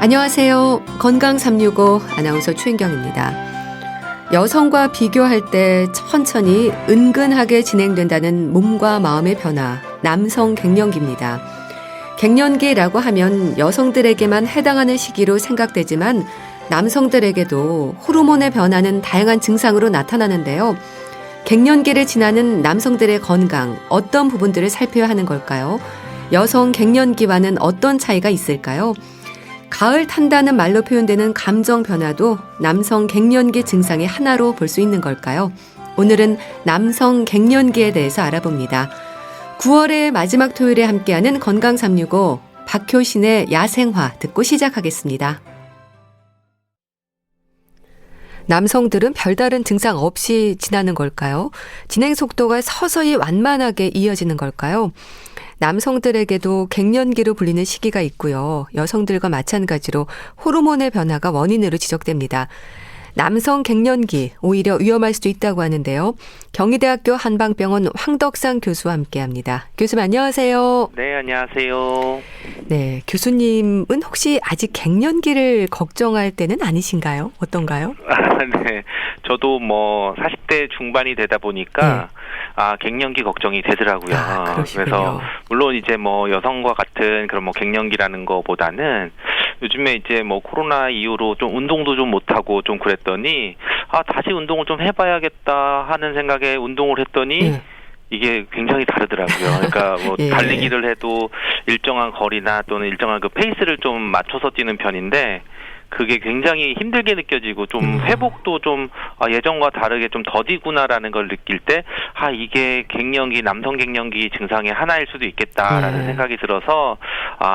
안녕하세요. 건강 365 아나운서 최인경입니다. 여성과 비교할 때 천천히 은근하게 진행된다는 몸과 마음의 변화, 남성 갱년기입니다. 갱년기라고 하면 여성들에게만 해당하는 시기로 생각되지만 남성들에게도 호르몬의 변화는 다양한 증상으로 나타나는데요. 갱년기를 지나는 남성들의 건강, 어떤 부분들을 살펴야 하는 걸까요? 여성 갱년기와는 어떤 차이가 있을까요? 가을 탄다는 말로 표현되는 감정 변화도 남성 갱년기 증상의 하나로 볼 수 있는 걸까요? 오늘은 남성 갱년기에 대해서 알아봅니다. 9월의 마지막 토요일에 함께하는 건강 365 박효신의 야생화 듣고 시작하겠습니다. 남성들은 별다른 증상 없이 지나는 걸까요? 진행 속도가 서서히 완만하게 이어지는 걸까요? 남성들에게도 갱년기로 불리는 시기가 있고요. 여성들과 마찬가지로 호르몬의 변화가 원인으로 지적됩니다. 남성 갱년기 오히려 위험할 수도 있다고 하는데요. 경희대학교 한방병원 황덕상 교수와 함께합니다. 교수님 안녕하세요. 네, 안녕하세요. 네, 교수님은 혹시 아직 갱년기를 걱정할 때는 아니신가요? 어떤가요? 네, 저도 40대 중반이 되다 보니까 갱년기 걱정이 되더라고요. 그래서 물론 이제 여성과 같은 그런 갱년기라는 거보다는 요즘에 이제 코로나 이후로 좀 운동도 좀 못하고 좀 그랬더니 다시 운동을 좀 해봐야겠다 하는 생각에 운동을 했더니 이게 굉장히 다르더라고요. 그러니까 달리기를 해도 일정한 거리나 또는 일정한 그 페이스를 좀 맞춰서 뛰는 편인데 그게 굉장히 힘들게 느껴지고 좀 회복도 좀 예전과 다르게 좀 더디구나라는 걸 느낄 때 이게 갱년기, 남성 갱년기 증상의 하나일 수도 있겠다라는 생각이 들어서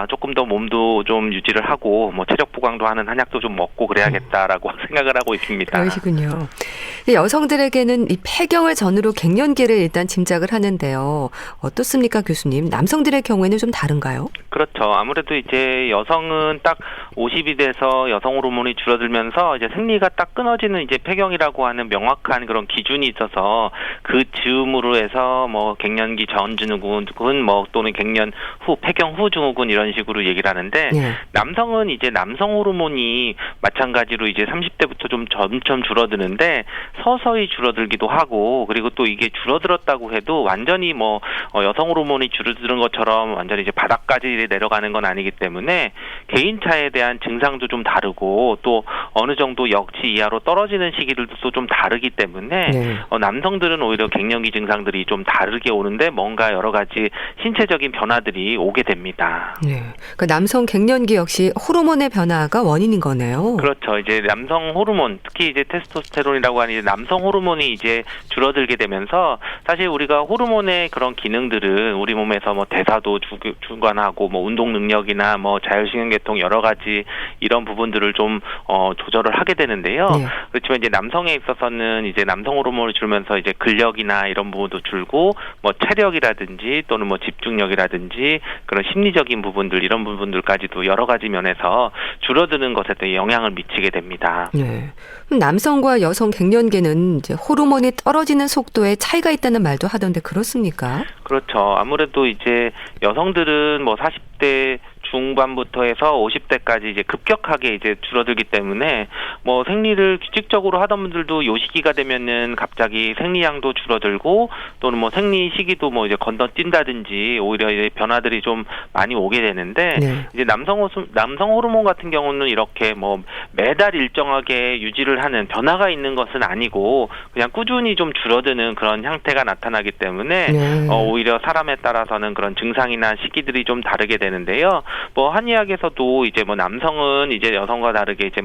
조금 더 몸도 좀 유지를 하고 체력 보강도 하는 한약도 좀 먹고 그래야겠다라고 생각을 하고 있습니다. 그러시군요. 여성들에게는 이 폐경을 전후로 갱년기를 일단 짐작을 하는데요. 어떻습니까, 교수님? 남성들의 경우에는 좀 다른가요? 그렇죠. 아무래도 이제 여성은 딱 50이 돼서 여성 호르몬이 줄어들면서 이제 생리가 딱 끊어지는 이제 폐경이라고 하는 명확한 그런 기준이 있어서 그 즈음으로 해서 갱년기 전 증후군 또는 갱년 후 폐경 후 증후군 이런 식으로 얘기를 하는데 남성은 이제 남성 호르몬이 마찬가지로 이제 30대부터 좀 점점 줄어드는데 서서히 줄어들기도 하고 그리고 또 이게 줄어들었다고 해도 완전히 여성 호르몬이 줄어드는 것처럼 완전히 이제 바닥까지 내려가는 건 아니기 때문에 개인차에 대한 증상도 좀 다르고 또 어느 정도 역치 이하로 떨어지는 시기들도 좀 다르기 때문에 남성들은 오히려 갱년기 증상들이 좀 다르게 오는데 뭔가 여러 가지 신체적인 변화들이 오게 됩니다. 네. 그러니까 남성 갱년기 역시 호르몬의 변화가 원인인 거네요. 그렇죠. 이제 남성 호르몬, 특히 이제 테스토스테론이라고 하는 이제 남성 호르몬이 이제 줄어들게 되면서 사실 우리가 호르몬의 그런 기능들은 우리 몸에서 대사도 주관하고 운동 능력이나 자율신경계통 여러 가지 이런 부분들을 좀 조절을 하게 되는데요. 그렇지만 이제 남성에 있어서는 이제 남성 호르몬을 줄면서 이제 근력이나 이런 부분도 줄고 체력이라든지 또는 집중력이라든지 그런 심리적인 부분들 이런 부분들까지도 여러 가지 면에서 줄어드는 것에 대해 영향을 미치게 됩니다. 네. 남성과 여성 갱년기는 이제 호르몬이 떨어지는 속도에 차이가 있다는 말도 하던데 그렇습니까? 그렇죠. 아무래도 이제 여성들은 40대 중반부터 해서 50대까지 이제 급격하게 이제 줄어들기 때문에 생리를 규칙적으로 하던 분들도 요 시기가 되면은 갑자기 생리량도 줄어들고 또는 생리 시기도 이제 건너뛴다든지 오히려 이제 변화들이 좀 많이 오게 되는데 이제 남성 호르몬 같은 경우는 이렇게 매달 일정하게 유지를 하는 변화가 있는 것은 아니고 그냥 꾸준히 좀 줄어드는 그런 형태가 나타나기 때문에 오히려 사람에 따라서는 그런 증상이나 시기들이 좀 다르게 되는데요. 한의학에서도 이제 남성은 이제 여성과 다르게 이제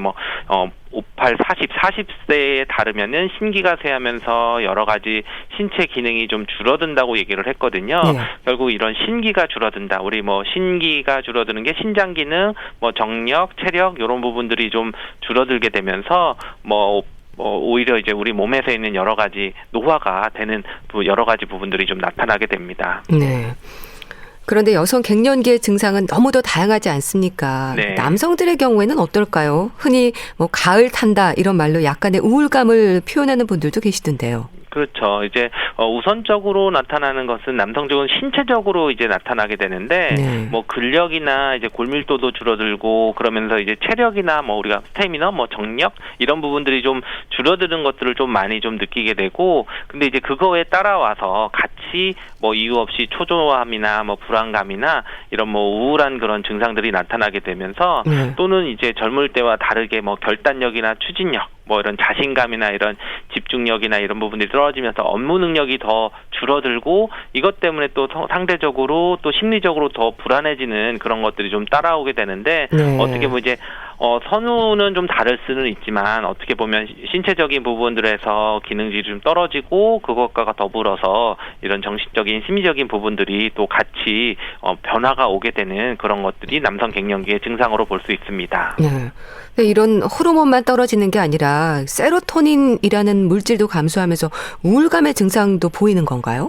58, 40세에 다르면은 신기가 쇠하면서 여러 가지 신체 기능이 좀 줄어든다고 얘기를 했거든요. 결국 이런 신기가 줄어든다. 우리 신기가 줄어드는 게 신장 기능, 정력, 체력 이런 부분들이 좀 줄어들게 되면서 오히려 이제 우리 몸에서 있는 여러 가지 노화가 되는 여러 가지 부분들이 좀 나타나게 됩니다. 네. 그런데 여성 갱년기의 증상은 너무도 다양하지 않습니까? 남성들의 경우에는 어떨까요? 흔히 가을 탄다 이런 말로 약간의 우울감을 표현하는 분들도 계시던데요. 그렇죠. 이제 우선적으로 나타나는 것은 남성적은 신체적으로 이제 나타나게 되는데 네. 뭐 근력이나 이제 골밀도도 줄어들고 그러면서 이제 체력이나 뭐 우리가 스태미너, 뭐 정력 이런 부분들이 좀 줄어드는 것들을 좀 많이 좀 느끼게 되고 근데 이제 그거에 따라와서 같이 뭐 이유 없이 초조함이나 뭐 불안감이나 이런 뭐 우울한 그런 증상들이 나타나게 되면서 네. 또는 이제 젊을 때와 다르게 뭐 결단력이나 추진력 뭐 이런 자신감이나 이런 집중력이나 이런 부분들이 떨어지면서 업무 능력이 더 줄어들고 이것 때문에 또 상대적으로 또 심리적으로 더 불안해지는 그런 것들이 좀 따라오게 되는데 네. 어떻게 보면 이제 선우는 좀 다를 수는 있지만 어떻게 보면 신체적인 부분들에서 기능질이 좀 떨어지고 그것과 더불어서 이런 정신적인 심리적인 부분들이 또 같이 변화가 오게 되는 그런 것들이 남성 갱년기의 증상으로 볼 수 있습니다. 네. 이런 호르몬만 떨어지는 게 아니라 세로토닌이라는 물질도 감소하면서 우울감의 증상도 보이는 건가요?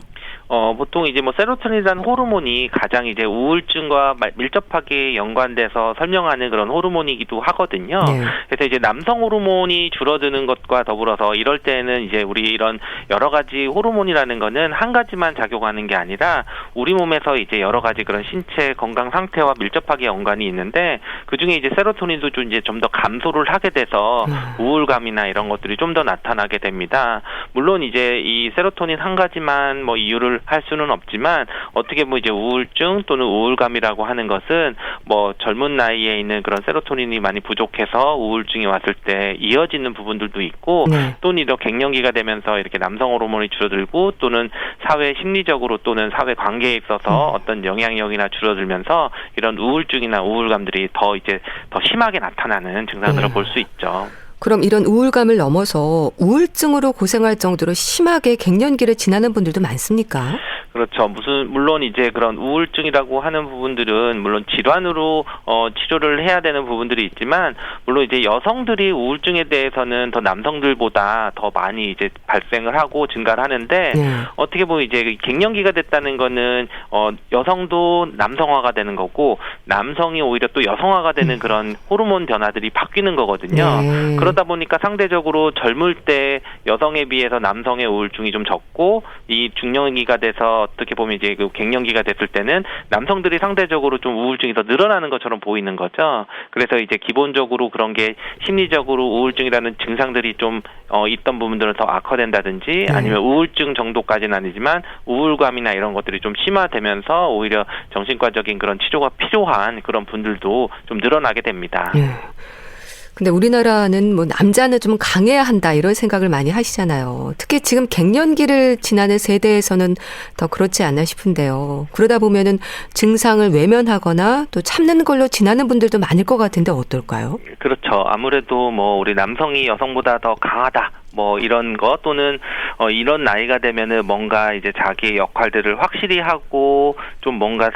보통 이제 뭐 세로토닌이라는 호르몬이 가장 이제 우울증과 밀접하게 연관돼서 설명하는 그런 호르몬이기도 하거든요. 네. 그래서 이제 남성 호르몬이 줄어드는 것과 더불어서 이럴 때는 이제 우리 이런 여러 가지 호르몬이라는 거는 한 가지만 작용하는 게 아니라 우리 몸에서 이제 여러 가지 그런 신체 건강 상태와 밀접하게 연관이 있는데 그 중에 이제 세로토닌도 좀 이제 좀 더 감소를 하게 돼서 우울감이나 이런 것들이 좀 더 나타나게 됩니다. 물론 이제 이 세로토닌 한 가지만 뭐 이유를 할 수는 없지만 어떻게 보면 이제 우울증 또는 우울감이라고 하는 것은 뭐 젊은 나이에 있는 그런 세로토닌이 많이 부족해서 우울증이 왔을 때 이어지는 부분들도 있고 네. 또는 이런 갱년기가 되면서 이렇게 남성 호르몬이 줄어들고 또는 사회 심리적으로 또는 사회 관계에 있어서 어떤 영향력이나 줄어들면서 이런 우울증이나 우울감들이 더 심하게 나타나는 증상들을 볼 수 있죠. 그럼 이런 우울감을 넘어서 우울증으로 고생할 정도로 심하게 갱년기를 지나는 분들도 많습니까? 그렇죠. 물론 이제 그런 우울증이라고 하는 부분들은 물론 질환으로 치료를 해야 되는 부분들이 있지만 물론 이제 여성들이 우울증에 대해서는 더 남성들보다 더 많이 이제 발생을 하고 증가를 하는데 네. 어떻게 보면 이제 갱년기가 됐다는 거는 여성도 남성화가 되는 거고 남성이 오히려 또 여성화가 되는 그런 호르몬 변화들이 바뀌는 거거든요. 네. 그러다 보니까 상대적으로 젊을 때 여성에 비해서 남성의 우울증이 좀 적고 이 중년기가 돼서 어떻게 보면 이제 그 갱년기가 됐을 때는 남성들이 상대적으로 좀 우울증이 더 늘어나는 것처럼 보이는 거죠. 그래서 이제 기본적으로 그런 게 심리적으로 우울증이라는 증상들이 좀 있던 부분들은 더 악화된다든지 아니면 우울증 정도까지는 아니지만 우울감이나 이런 것들이 좀 심화되면서 오히려 정신과적인 그런 치료가 필요한 그런 분들도 좀 늘어나게 됩니다. 근데 우리나라는 뭐 남자는 좀 강해야 한다 이런 생각을 많이 하시잖아요. 특히 지금 갱년기를 지나는 세대에서는 더 그렇지 않나 싶은데요. 그러다 보면은 증상을 외면하거나 또 참는 걸로 지나는 분들도 많을 것 같은데 어떨까요? 그렇죠. 아무래도 뭐 우리 남성이 여성보다 더 강하다. 뭐 이런 거 또는 이런 나이가 되면은 뭔가 이제 자기의 역할들을 확실히 하고 좀 뭔가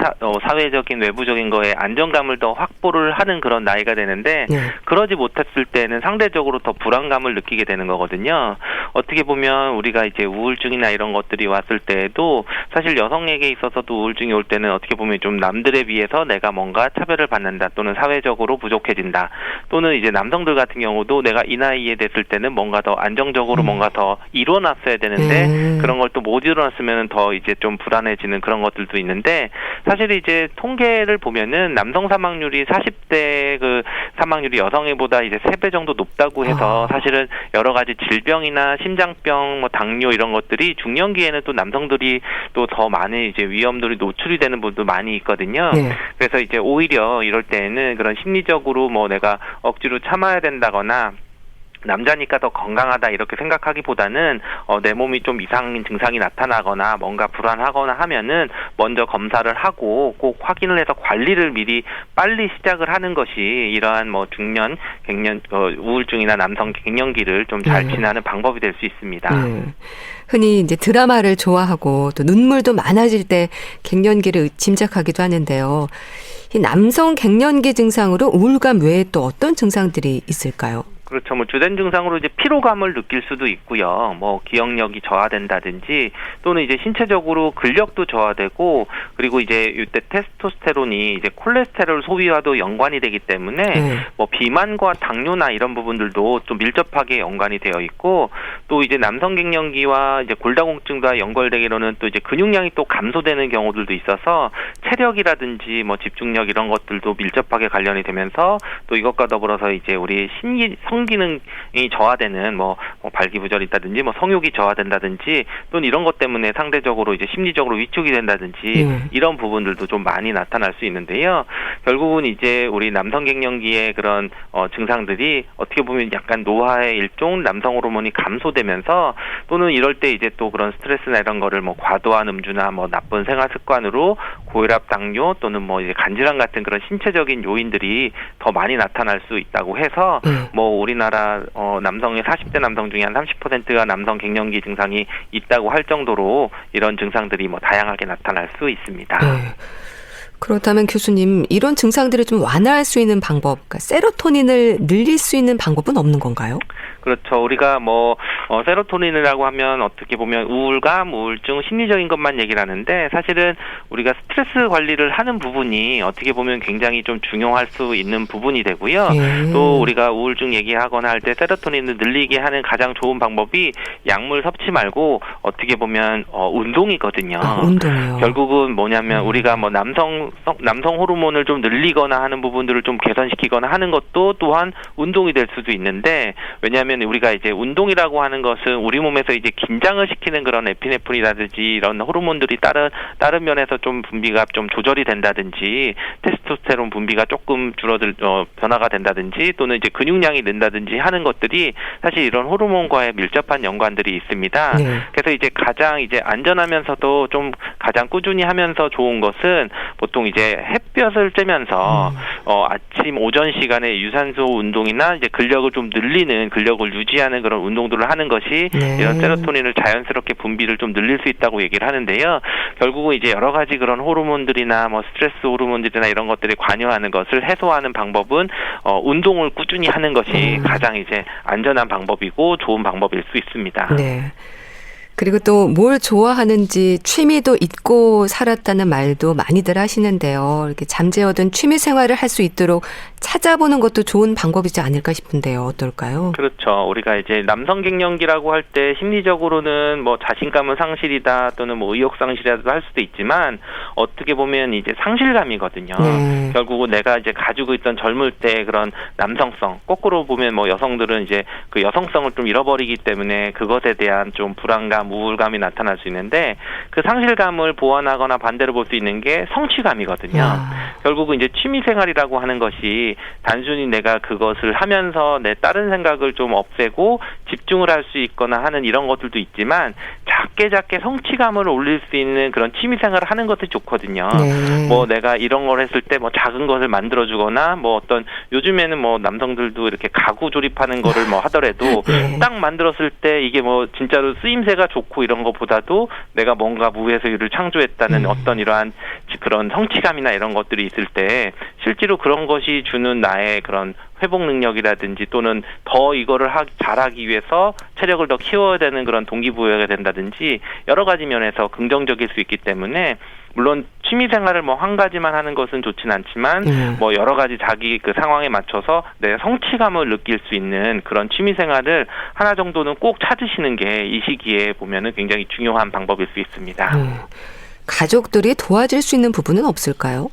사회적인 외부적인 거에 안정감을 더 확보를 하는 그런 나이가 되는데 그러지 못했을 때는 상대적으로 더 불안감을 느끼게 되는 거거든요. 어떻게 보면 우리가 이제 우울증이나 이런 것들이 왔을 때에도 사실 여성에게 있어서도 우울증이 올 때는 어떻게 보면 좀 남들에 비해서 내가 뭔가 차별을 받는다 또는 사회적으로 부족해진다 또는 이제 남성들 같은 경우도 내가 이 나이에 됐을 때는 뭔가 더 안정적으로 뭔가 더 이뤄놨어야 되는데 그런 걸 또 못 이뤄놨으면 더 이제 좀 불안해지는 그런 것들도 있는데 사실 이제 통계를 보면은 남성 사망률이 40대 그 사망률이 여성애보다 이제 3배 정도 높다고 해서 사실은 여러 가지 질병이나 심장병, 뭐 당뇨 이런 것들이 중년기에는 또 남성들이 또 더 많은 이제 위험들이 노출이 되는 분도 많이 있거든요. 그래서 이제 오히려 이럴 때는 그런 심리적으로 뭐 내가 억지로 참아야 된다거나 남자니까 더 건강하다 이렇게 생각하기보다는 내 몸이 좀 이상인 증상이 나타나거나 뭔가 불안하거나 하면은 먼저 검사를 하고 꼭 확인을 해서 관리를 미리 빨리 시작을 하는 것이 이러한 뭐 중년, 갱년, 우울증이나 남성 갱년기를 좀 잘 지나는 방법이 될 수 있습니다. 흔히 이제 드라마를 좋아하고 또 눈물도 많아질 때 갱년기를 짐작하기도 하는데요. 이 남성 갱년기 증상으로 우울감 외에 또 어떤 증상들이 있을까요? 그렇죠. 뭐 주된 증상으로 이제 피로감을 느낄 수도 있고요. 뭐 기억력이 저하된다든지 또는 이제 신체적으로 근력도 저하되고 그리고 이제 이때 테스토스테론이 이제 콜레스테롤 소비와도 연관이 되기 때문에 뭐 비만과 당뇨나 이런 부분들도 좀 밀접하게 연관이 되어 있고 또 이제 남성 갱년기와 이제 골다공증과 연결되기로는 또 이제 근육량이 또 감소되는 경우들도 있어서 체력이라든지 뭐 집중력 이런 것들도 밀접하게 관련이 되면서 또 이것과 더불어서 이제 우리 성기능이 저하되는 뭐 발기부전이 있다든지 뭐 성욕이 저하된다든지 또는 이런 것 때문에 상대적으로 이제 심리적으로 위축이 된다든지 이런 부분들도 좀 많이 나타날 수 있는데요. 결국은 이제 우리 남성 갱년기의 그런 증상들이 어떻게 보면 약간 노화의 일종 남성 호르몬이 감소되면서 또는 이럴 때 이제 또 그런 스트레스나 이런 거를 뭐 과도한 음주나 뭐 나쁜 생활 습관으로 고혈압, 당뇨 또는 뭐 이제 간질환 같은 그런 신체적인 요인들이 더 많이 나타날 수 있다고 해서 뭐 우리나라 남성의 40대 남성 중에 한 30%가 남성 갱년기 증상이 있다고 할 정도로 이런 증상들이 뭐 다양하게 나타날 수 있습니다. 그렇다면 교수님, 이런 증상들을 좀 완화할 수 있는 방법, 그러니까 세로토닌을 늘릴 수 있는 방법은 없는 건가요? 그렇죠. 우리가 뭐 세로토닌이라고 하면 어떻게 보면 우울감, 우울증, 심리적인 것만 얘기를 하는데 사실은 우리가 스트레스 관리를 하는 부분이 어떻게 보면 굉장히 좀 중요할 수 있는 부분이 되고요. 또 우리가 우울증 얘기하거나 할 때 세로토닌을 늘리게 하는 가장 좋은 방법이 약물 섭취 말고 어떻게 보면 운동이거든요. 운동이요. 결국은 뭐냐면 우리가 뭐 남성 호르몬을 좀 늘리거나 하는 부분들을 좀 개선시키거나 하는 것도 또한 운동이 될 수도 있는데 왜냐하면 우리가 이제 운동이라고 하는 것은 우리 몸에서 이제 긴장을 시키는 그런 에피네프린이라든지 이런 호르몬들이 다른 면에서 좀 분비가 좀 조절이 된다든지 테스토스테론 분비가 조금 변화가 된다든지 또는 이제 근육량이 는다든지 하는 것들이 사실 이런 호르몬과의 밀접한 연관들이 있습니다. 그래서 이제 가장 이제 안전하면서도 좀 가장 꾸준히 하면서 좋은 것은 보통 이제 햇볕을 쬐면서 아침 오전 시간에 유산소 운동이나 이제 근력을 좀 늘리는 근력을 유지하는 그런 운동들을 하는 것이 이런 세로토닌을 자연스럽게 분비를 좀 늘릴 수 있다고 얘기를 하는데요. 결국은 이제 여러 가지 그런 호르몬들이나 뭐 스트레스 호르몬들이나 이런 것들이 관여하는 것을 해소하는 방법은 운동을 꾸준히 하는 것이 가장 이제 안전한 방법이고 좋은 방법일 수 있습니다. 네. 그리고 또 뭘 좋아하는지 취미도 잊고 살았다는 말도 많이들 하시는데요. 이렇게 잠재워둔 취미 생활을 할 수 있도록 찾아보는 것도 좋은 방법이지 않을까 싶은데요. 어떨까요? 그렇죠. 우리가 이제 남성 갱년기라고 할 때 심리적으로는 뭐 자신감은 상실이다 또는 뭐 의욕 상실이라도 할 수도 있지만 어떻게 보면 이제 상실감이거든요. 결국은 내가 이제 가지고 있던 젊을 때 그런 남성성, 거꾸로 보면 뭐 여성들은 이제 그 여성성을 좀 잃어버리기 때문에 그것에 대한 좀 불안감, 우울감이 나타날 수 있는데 그 상실감을 보완하거나 반대로 볼 수 있는 게 성취감이거든요. 결국은 이제 취미생활이라고 하는 것이 단순히 내가 그것을 하면서 내 다른 생각을 좀 없애고 집중을 할 수 있거나 하는 이런 것들도 있지만 작게 성취감을 올릴 수 있는 그런 취미생활을 하는 것도 좋거든요. 뭐 내가 이런 걸 했을 때 뭐 작은 것을 만들어주거나 뭐 어떤 요즘에는 뭐 남성들도 이렇게 가구 조립하는 거를 뭐 하더라도 딱 만들었을 때 이게 뭐 진짜로 쓰임새가 좋고 이런 것보다도 내가 뭔가 무에서 유를 창조했다는 어떤 이러한 그런 성취감이나 이런 것들이 있을 때 실제로 그런 것이 주는 나의 그런 회복 능력이라든지 또는 더 이거를 잘하기 위해서 체력을 더 키워야 되는 그런 동기부여가 된다든지 여러 가지 면에서 긍정적일 수 있기 때문에 물론 취미 생활을 뭐 한 가지만 하는 것은 좋진 않지만 뭐 여러 가지 자기 그 상황에 맞춰서 내 성취감을 느낄 수 있는 그런 취미 생활을 하나 정도는 꼭 찾으시는 게 이 시기에 보면은 굉장히 중요한 방법일 수 있습니다. 가족들이 도와줄 수 있는 부분은 없을까요?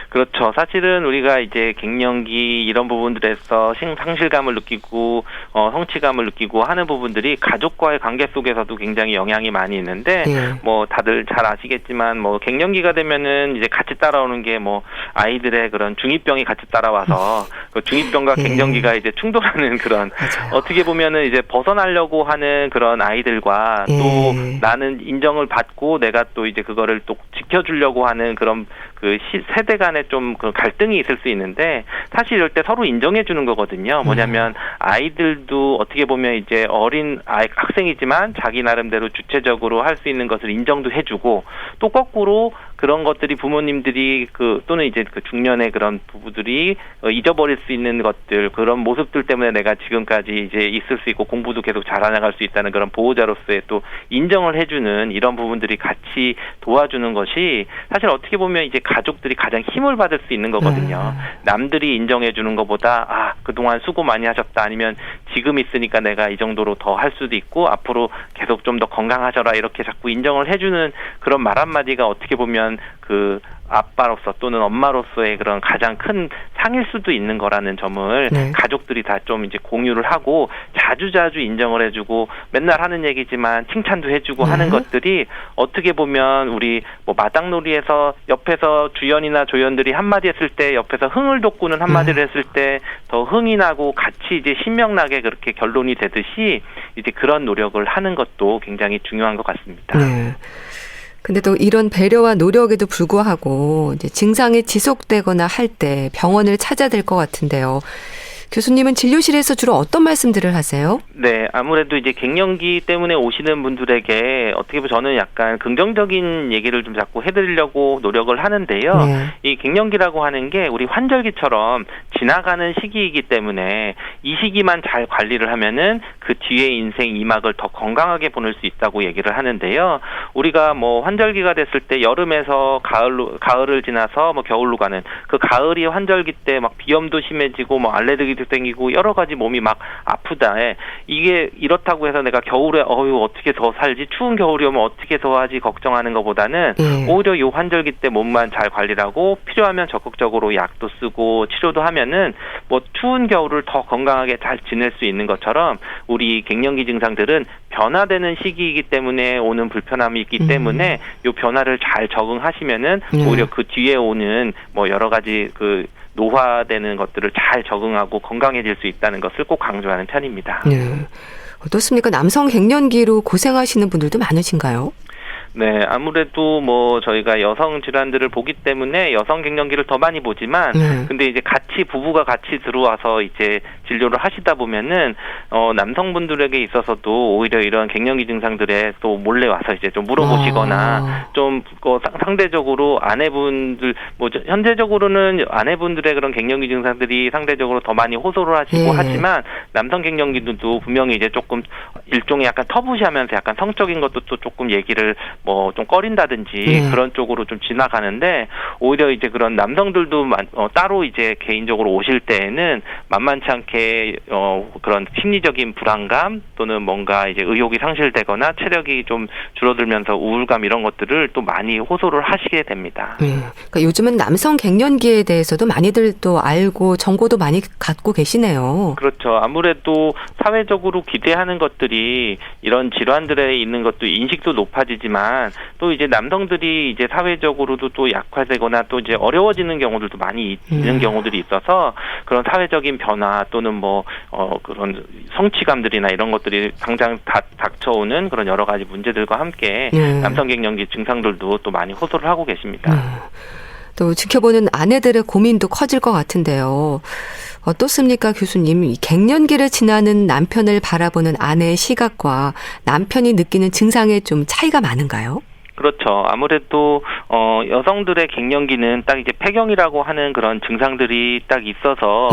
그렇죠. 사실은 우리가 이제 갱년기 이런 부분들에서 상실감을 느끼고 성취감을 느끼고 하는 부분들이 가족과의 관계 속에서도 굉장히 영향이 많이 있는데 뭐 다들 잘 아시겠지만 뭐 갱년기가 되면은 이제 같이 따라오는 게 뭐 아이들의 그런 중이병이 같이 따라와서 그 중이병과 갱년기가 이제 충돌하는 그런 어떻게 보면은 이제 벗어나려고 하는 그런 아이들과 또 나는 인정을 받고 내가 또 이제 그거를 또 지켜주려고 하는 그런 그 세대 간의 좀 그 갈등이 있을 수 있는데 사실 이럴 때 서로 인정해 주는 거거든요. 뭐냐면 아이들도 어떻게 보면 이제 어린 학생이지만 자기 나름대로 주체적으로 할 수 있는 것을 인정도 해주고 또 거꾸로 그런 것들이 부모님들이 또는 이제 그 중년의 그런 부부들이 잊어버릴 수 있는 것들, 그런 모습들 때문에 내가 지금까지 이제 있을 수 있고 공부도 계속 잘해나갈 수 있다는 그런 보호자로서의 또 인정을 해주는 이런 부분들이 같이 도와주는 것이 사실 어떻게 보면 이제 가족들이 가장 힘을 받을 수 있는 거거든요. 남들이 인정해주는 것보다 그동안 수고 많이 하셨다, 아니면 지금 있으니까 내가 이 정도로 더 할 수도 있고 앞으로 계속 좀 더 건강하셔라, 이렇게 자꾸 인정을 해주는 그런 말 한마디가 어떻게 보면 그 아빠로서 또는 엄마로서의 그런 가장 큰 상일 수도 있는 거라는 점을 가족들이 다 좀 이제 공유를 하고 자주자주 인정을 해주고, 맨날 하는 얘기지만 칭찬도 해주고 하는 것들이 어떻게 보면 우리 뭐 마당놀이에서 옆에서 주연이나 조연들이 한마디 했을 때 옆에서 흥을 돋구는 한마디를 했을 때 더 흥이 나고 같이 이제 신명나게 그렇게 결론이 되듯이 이제 그런 노력을 하는 것도 굉장히 중요한 것 같습니다. 네. 근데 또 이런 배려와 노력에도 불구하고 이제 증상이 지속되거나 할 때 병원을 찾아야 될 것 같은데요. 교수님은 진료실에서 주로 어떤 말씀들을 하세요? 네, 아무래도 이제 갱년기 때문에 오시는 분들에게 어떻게 보면 저는 약간 긍정적인 얘기를 좀 자꾸 해드리려고 노력을 하는데요. 이 갱년기라고 하는 게 우리 환절기처럼 지나가는 시기이기 때문에 이 시기만 잘 관리를 하면은 그 뒤에 인생 2막을 더 건강하게 보낼 수 있다고 얘기를 하는데요. 우리가 뭐 환절기가 됐을 때 여름에서 가을을 지나서 뭐 겨울로 가는 그 가을이 환절기 때 막 비염도 심해지고 뭐 알레르기도 땡기고 여러 가지 몸이 막 아프다. 이게 이렇다고 해서 내가 겨울에 어떻게 더 살지, 추운 겨울이 오면 어떻게 더 하지 걱정하는 것보다는 오히려 요 환절기 때 몸만 잘 관리를 하고 필요하면 적극적으로 약도 쓰고 치료도 하면은 뭐 추운 겨울을 더 건강하게 잘 지낼 수 있는 것처럼 우리 갱년기 증상들은 변화되는 시기이기 때문에 오는 불편함이 있기 때문에 요 변화를 잘 적응하시면은 오히려 그 뒤에 오는 뭐 여러 가지 그 노화되는 것들을 잘 적응하고 건강해질 수 있다는 것을 꼭 강조하는 편입니다. 네. 어떻습니까? 남성 갱년기로 고생하시는 분들도 많으신가요? 네, 아무래도 뭐 저희가 여성 질환들을 보기 때문에 여성 갱년기를 더 많이 보지만, 근데 이제 같이 부부가 같이 들어와서 이제 진료를 하시다 보면은 남성분들에게 있어서도 오히려 이런 갱년기 증상들에 또 몰래 와서 이제 좀 물어보시거나 좀 상대적으로 아내분들 뭐 현재적으로는 아내분들의 그런 갱년기 증상들이 상대적으로 더 많이 호소를 하시고 하지만 남성 갱년기들도 분명히 이제 조금 일종의 약간 터부시하면서 약간 성적인 것도 또 조금 얘기를 뭐 좀 꺼린다든지 그런 쪽으로 좀 지나가는데, 오히려 이제 그런 남성들도 따로 이제 개인적으로 오실 때에는 만만치 않게 그런 심리적인 불안감 또는 뭔가 이제 의욕이 상실되거나 체력이 좀 줄어들면서 우울감 이런 것들을 또 많이 호소를 하시게 됩니다. 그러니까 요즘은 남성 갱년기에 대해서도 많이들 또 알고 정보도 많이 갖고 계시네요. 그렇죠. 아무래도 사회적으로 기대하는 것들이 이런 질환들에 있는 것도 인식도 높아지지만 또 이제 남성들이 이제 사회적으로도 또 약화되거나 또 이제 어려워지는 경우들도 많이 있는 경우들이 있어서 그런 사회적인 변화 또는 뭐 그런 성취감들이나 이런 것들이 당장 닥쳐오는 그런 여러 가지 문제들과 함께 남성 갱년기 증상들도 또 많이 호소를 하고 계십니다. 또 지켜보는 아내들의 고민도 커질 것 같은데요. 어떻습니까, 교수님? 이 갱년기를 지나는 남편을 바라보는 아내의 시각과 남편이 느끼는 증상에 좀 차이가 많은가요? 그렇죠. 아무래도 여성들의 갱년기는 딱 이제 폐경이라고 하는 그런 증상들이 딱 있어서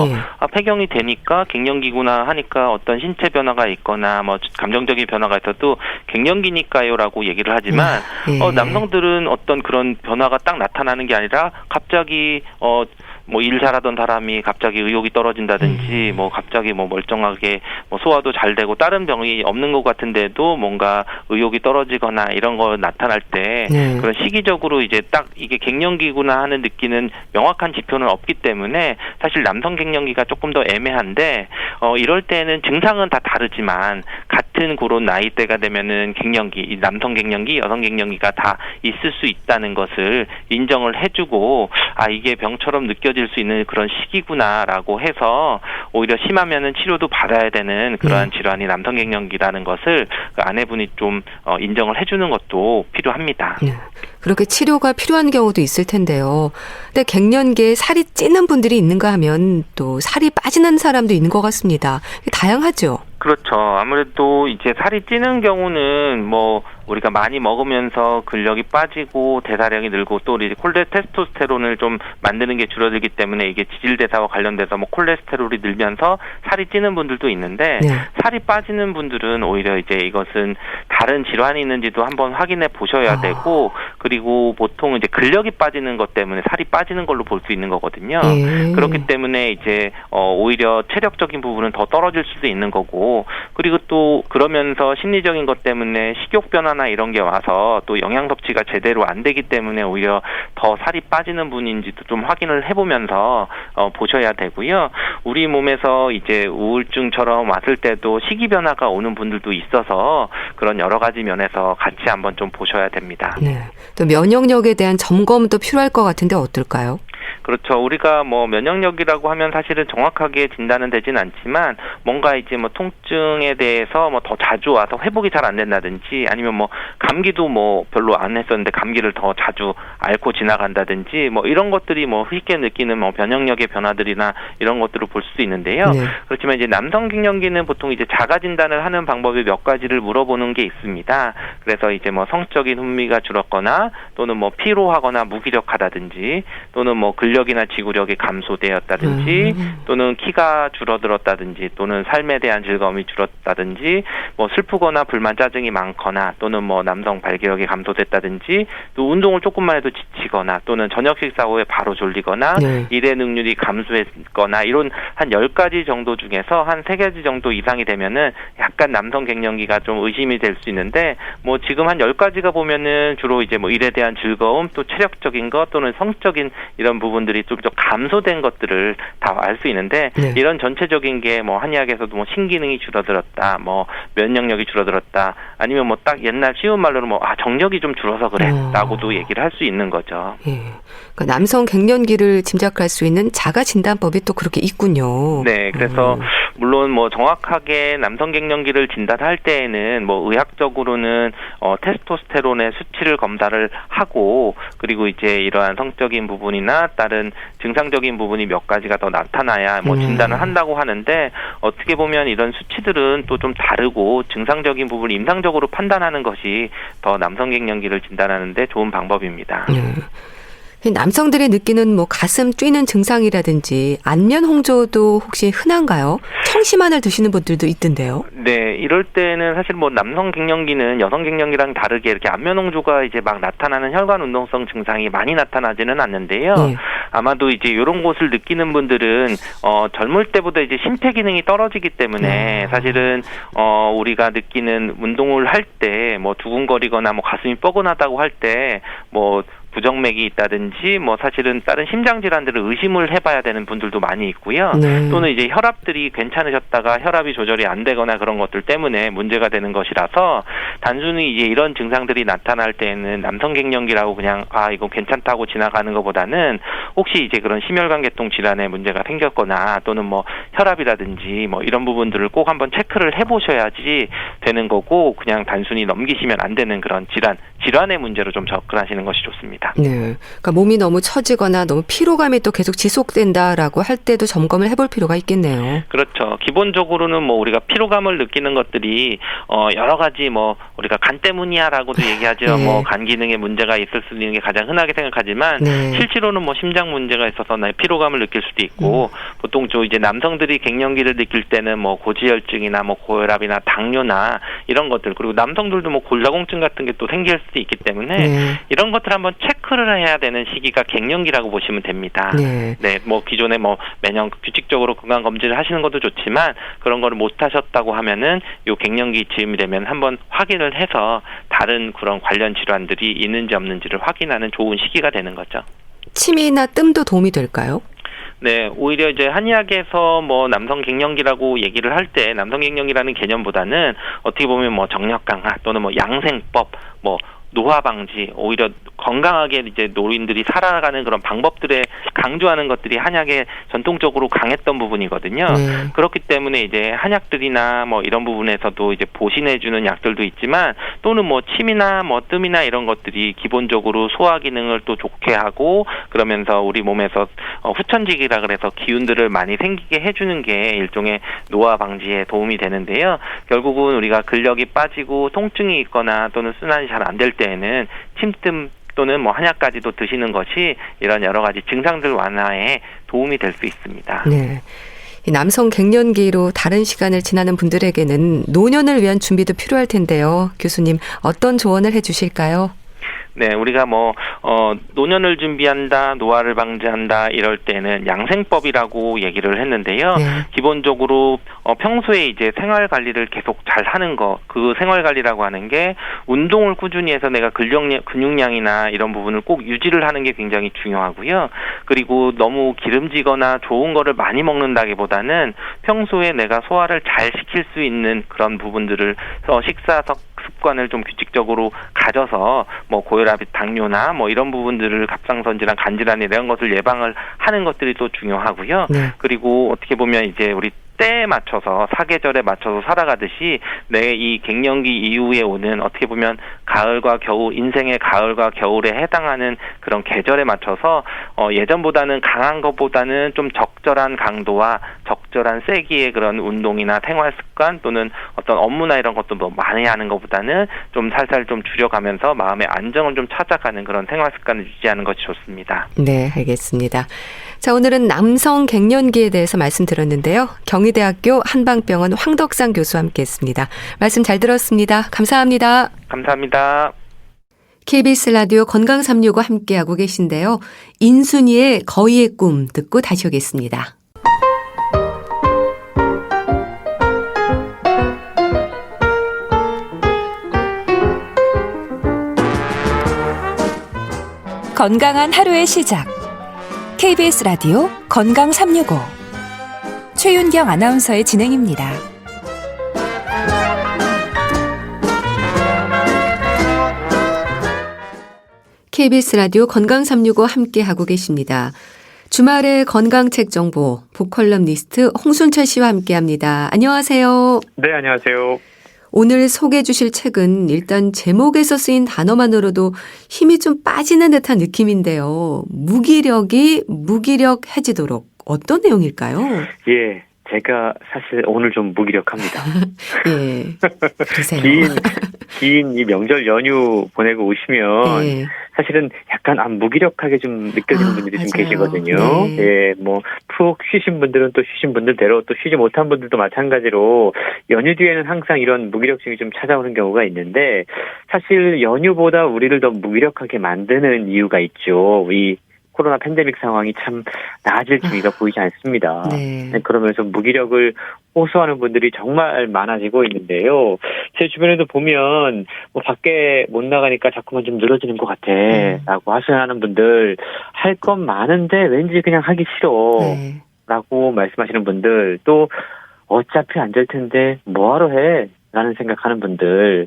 폐경이 되니까 갱년기구나 하니까 어떤 신체 변화가 있거나 뭐 감정적인 변화가 있어도 갱년기니까요라고 얘기를 하지만 남성들은 어떤 그런 변화가 딱 나타나는 게 아니라 갑자기 뭐 일 잘하던 사람이 갑자기 의욕이 떨어진다든지 뭐 갑자기 뭐 멀쩡하게 뭐 소화도 잘 되고 다른 병이 없는 것 같은데도 뭔가 의욕이 떨어지거나 이런 거 나타날 때 그런 시기적으로 이제 딱 이게 갱년기구나 하는 느끼는 명확한 지표는 없기 때문에 사실 남성 갱년기가 조금 더 애매한데 이럴 때는 증상은 다 다르지만 같은 그런 나이대가 되면은 갱년기, 이 남성 갱년기, 여성 갱년기가 다 있을 수 있다는 것을 인정을 해주고 이게 병처럼 느껴질 수 있는 그런 시기구나라고 해서 오히려 심하면은 치료도 받아야 되는 그러한 질환이 남성 갱년기라는 것을 그 아내분이 좀 인정을 해주는 것도 필요합니다. 그렇게 치료가 필요한 경우도 있을 텐데요. 근데 갱년기에 살이 찌는 분들이 있는가 하면 또 살이 빠지는 사람도 있는 것 같습니다. 다양하죠. 그렇죠. 아무래도 이제 살이 찌는 경우는 뭐 우리가 많이 먹으면서 근력이 빠지고 대사량이 늘고 또 우리 콜레스테롤을 좀 만드는 게 줄어들기 때문에 이게 지질대사와 관련돼서 뭐 콜레스테롤이 늘면서 살이 찌는 분들도 있는데 네. 살이 빠지는 분들은 오히려 이제 이것은 다른 질환이 있는지도 한번 확인해 보셔야 되고 그리고 보통 이제 근력이 빠지는 것 때문에 살이 빠지는 걸로 볼 수 있는 거거든요. 예. 그렇기 때문에 이제 오히려 체력적인 부분은 더 떨어질 수도 있는 거고 그리고 또 그러면서 심리적인 것 때문에 식욕 변화나 이런 게 와서 또 영양 섭취가 제대로 안 되기 때문에 오히려 더 살이 빠지는 분인지도 좀 확인을 해보면서 보셔야 되고요. 우리 몸에서 이제 우울증처럼 왔을 때도 식이 변화가 오는 분들도 있어서 그런 여러 가지 면에서 같이 한번 좀 보셔야 됩니다. 네. 또 면역력에 대한 점검도 필요할 것 같은데 어떨까요? 그렇죠. 우리가 뭐 면역력이라고 하면 사실은 정확하게 진단은 되진 않지만 뭔가 이제 뭐 통증에 대해서 뭐 더 자주 와서 회복이 잘 안 된다든지 아니면 뭐 감기도 뭐 별로 안 했었는데 감기를 더 자주 앓고 지나간다든지 뭐 이런 것들이 뭐 쉽게 느끼는 뭐 면역력의 변화들이나 이런 것들을 볼 수 있는데요. 네. 그렇지만 이제 남성 갱년기는 보통 이제 자가 진단을 하는 방법이 몇 가지를 물어보는 게 있습니다. 그래서 이제 뭐 성적인 흥미가 줄었거나 또는 뭐 피로하거나 무기력하다든지 또는 뭐 근력이나 지구력이 감소되었다든지 또는 키가 줄어들었다든지 또는 삶에 대한 즐거움이 줄었다든지 뭐 슬프거나 불만 짜증이 많거나 또는 뭐 남성 발기력이 감소됐다든지 또 운동을 조금만 해도 지치거나 또는 저녁 식사 후에 바로 졸리거나 네. 일의 능률이 감소했거나 이런 한 10가지 정도 중에서 한 3가지 정도 이상이 되면은 약간 남성 갱년기가 좀 의심이 될 수 있는데 뭐 지금 한 10가지가 보면은 주로 이제 뭐 일에 대한 즐거움 또 체력적인 것 또는 성적인 이런 부분들이 좀 감소된 것들을 다 알 수 있는데 네. 이런 전체적인 게 뭐 한의학에서도 뭐 신기능이 줄어들었다 뭐 면역력이 줄어들었다 아니면 뭐 딱 옛날 쉬운 말로는 뭐 정력이 좀 줄어서 그래 라고도 얘기를 할 수 있는 거죠. 예. 그러니까 남성 갱년기를 짐작할 수 있는 자가 진단법이 또 그렇게 있군요. 네, 그래서 물론 뭐 정확하게 남성 갱년기를 진단할 때에는 뭐 의학적으로는 테스토스테론의 수치를 검사를 하고 그리고 이제 이러한 성적인 부분이나 다른 증상적인 부분이 몇 가지가 더 나타나야 뭐 진단을 한다고 하는데 어떻게 보면 이런 수치들은 또 좀 다르고 증상적인 부분을 임상적으로 판단하는 것이 더 남성 갱년기를 진단하는데 좋은 방법입니다. 남성들이 느끼는 뭐 가슴 뛰는 증상이라든지 안면 홍조도 혹시 흔한가요? 청심환을 드시는 분들도 있던데요. 네, 이럴 때는 사실 뭐 남성 갱년기는 여성 갱년기랑 다르게 이렇게 안면 홍조가 이제 막 나타나는 혈관 운동성 증상이 많이 나타나지는 않는데요. 네. 아마도 이제 이런 것을 느끼는 분들은 젊을 때보다 이제 심폐 기능이 떨어지기 때문에 사실은 우리가 느끼는 운동을 할 때 뭐 두근거리거나 뭐 가슴이 뻐근하다고 할 때 뭐 부정맥이 있다든지 뭐 사실은 다른 심장 질환들을 의심을 해봐야 되는 분들도 많이 있고요. 네. 또는 이제 혈압들이 괜찮으셨다가 혈압이 조절이 안 되거나 그런 것들 때문에 문제가 되는 것이라서 단순히 이제 이런 증상들이 나타날 때는 남성 갱년기라고 그냥 이거 괜찮다고 지나가는 것보다는 혹시 이제 그런 심혈관계통 질환에 문제가 생겼거나 또는 뭐 혈압이라든지 뭐 이런 부분들을 꼭 한번 체크를 해보셔야지 되는 거고 그냥 단순히 넘기시면 안 되는 그런 질환의 문제로 좀 접근하시는 것이 좋습니다. 네, 그러니까 몸이 너무 처지거나 너무 피로감이 또 계속 지속된다라고 할 때도 점검을 해볼 필요가 있겠네요. 그렇죠. 기본적으로는 뭐 우리가 피로감을 느끼는 것들이 여러 가지 뭐 우리가 간 때문이야라고도 얘기하죠. 네. 뭐 간 기능에 문제가 있을 수 있는 게 가장 흔하게 생각하지만 네. 실제로는 뭐 심장 문제가 있어서 피로감을 느낄 수도 있고 보통 이제 남성들이 갱년기를 느낄 때는 뭐 고지혈증이나 뭐 고혈압이나 당뇨나 이런 것들 그리고 남성들도 뭐 골다공증 같은 게 또 생길 수도 있기 때문에 네. 이런 것들 한번 체크를 해야 되는 시기가 갱년기라고 보시면 됩니다. 네. 네, 뭐 기존에 뭐 매년 규칙적으로 건강 검진을 하시는 것도 좋지만 그런 거를 못 하셨다고 하면은 요 갱년기 즈음이 되면 한번 확인을 해서 다른 그런 관련 질환들이 있는지 없는지를 확인하는 좋은 시기가 되는 거죠. 침이나 뜸도 도움이 될까요? 네, 오히려 이제 한의학에서 뭐 남성 갱년기라고 얘기를 할 때 남성 갱년기라는 개념보다는 어떻게 보면 뭐 정력 강화 또는 뭐 양생법 뭐 노화 방지, 오히려 건강하게 이제 노인들이 살아가는 그런 방법들에 강조하는 것들이 한약에 전통적으로 강했던 부분이거든요. 네. 그렇기 때문에 이제 한약들이나 뭐 이런 부분에서도 이제 보신해주는 약들도 있지만 또는 뭐 침이나 뭐 뜸이나 이런 것들이 기본적으로 소화 기능을 또 좋게 하고 그러면서 우리 몸에서 후천직이라 그래서 기운들을 많이 생기게 해주는 게 일종의 노화 방지에 도움이 되는데요. 결국은 우리가 근력이 빠지고 통증이 있거나 또는 순환이 잘 안 될 때에는 침뜸 또는 뭐 한약까지도 드시는 것이 이런 여러 가지 증상들 완화에 도움이 될 수 있습니다. 네. 이 남성 갱년기로 다른 시간을 지나는 분들에게는 노년을 위한 준비도 필요할 텐데요. 교수님, 어떤 조언을 해주실까요? 네, 우리가 노년을 준비한다, 노화를 방지한다 이럴 때는 양생법이라고 얘기를 했는데요. 네. 기본적으로 평소에 이제 생활 관리를 계속 잘 하는 거, 그 생활 관리라고 하는 게 운동을 꾸준히 해서 내가 근육량이나 이런 부분을 꼭 유지를 하는 게 굉장히 중요하고요. 그리고 너무 기름지거나 좋은 거를 많이 먹는다기보다는 평소에 내가 소화를 잘 시킬 수 있는 그런 부분들을 식사 습관을 좀 규칙적으로 가져서 뭐 고혈압, 당뇨나 뭐 이런 부분들을 갑상선질환, 간질환 이런 것을 예방을 하는 것들이 또 중요하고요. 네. 그리고 어떻게 보면 이제 우리 때에 맞춰서 사계절에 맞춰서 살아가듯이 내 이 갱년기 이후에 오는 어떻게 보면 가을과 겨울, 인생의 가을과 겨울에 해당하는 그런 계절에 맞춰서 예전보다는 강한 것보다는 좀 적절한 강도와 적절한 세기의 그런 운동이나 생활 습관 또는 어떤 업무나 이런 것도 뭐 많이 하는 것보다는 좀 살살 좀 줄여가면서 마음의 안정을 좀 찾아가는 그런 생활 습관을 유지하는 것이 좋습니다. 네, 알겠습니다. 자, 오늘은 남성 갱년기에 대해서 말씀드렸는데요. 경희대학교 한방병원 황덕상 교수와 함께했습니다. 말씀 잘 들었습니다. 감사합니다. 감사합니다. KBS 라디오 건강365 함께하고 계신데요. 인순이의 거위의 꿈 듣고 다시 오겠습니다. 건강한 하루의 시작. KBS 라디오 건강365 최윤경 아나운서의 진행입니다. KBS 라디오 건강365 함께하고 계십니다. 주말의 건강책 정보 북컬럼니스트 홍순철 씨와 함께합니다. 안녕하세요. 네, 안녕하세요. 오늘 소개해 주실 책은 일단 제목에서 쓰인 단어만으로도 힘이 좀 빠지는 듯한 느낌인데요. 무기력해지도록 어떤 내용일까요? 예, 제가 사실 오늘 좀 무기력합니다. 예, 그러세요. 긴 이 명절 연휴 보내고 오시면 예. 사실은 약간 무기력하게 좀 느껴지는 분들이 좀 맞아요. 계시거든요. 네. 예, 뭐 푹 쉬신 분들은 또 쉬신 분들대로 또 쉬지 못한 분들도 마찬가지로 연휴 뒤에는 항상 이런 무기력증이 좀 찾아오는 경우가 있는데 사실 연휴보다 우리를 더 무기력하게 만드는 이유가 있죠. 이 코로나 팬데믹 상황이 참 나아질 기미가 보이지 않습니다. 네. 그러면서 무기력을 호소하는 분들이 정말 많아지고 있는데요. 제 주변에도 보면 뭐 밖에 못 나가니까 자꾸만 좀 늘어지는 것 같아 라고 하소연하는 분들, 할 건 많은데 왠지 그냥 하기 싫어 네. 라고 말씀하시는 분들, 또 어차피 안 될 텐데 뭐하러 해 라는 생각하는 분들.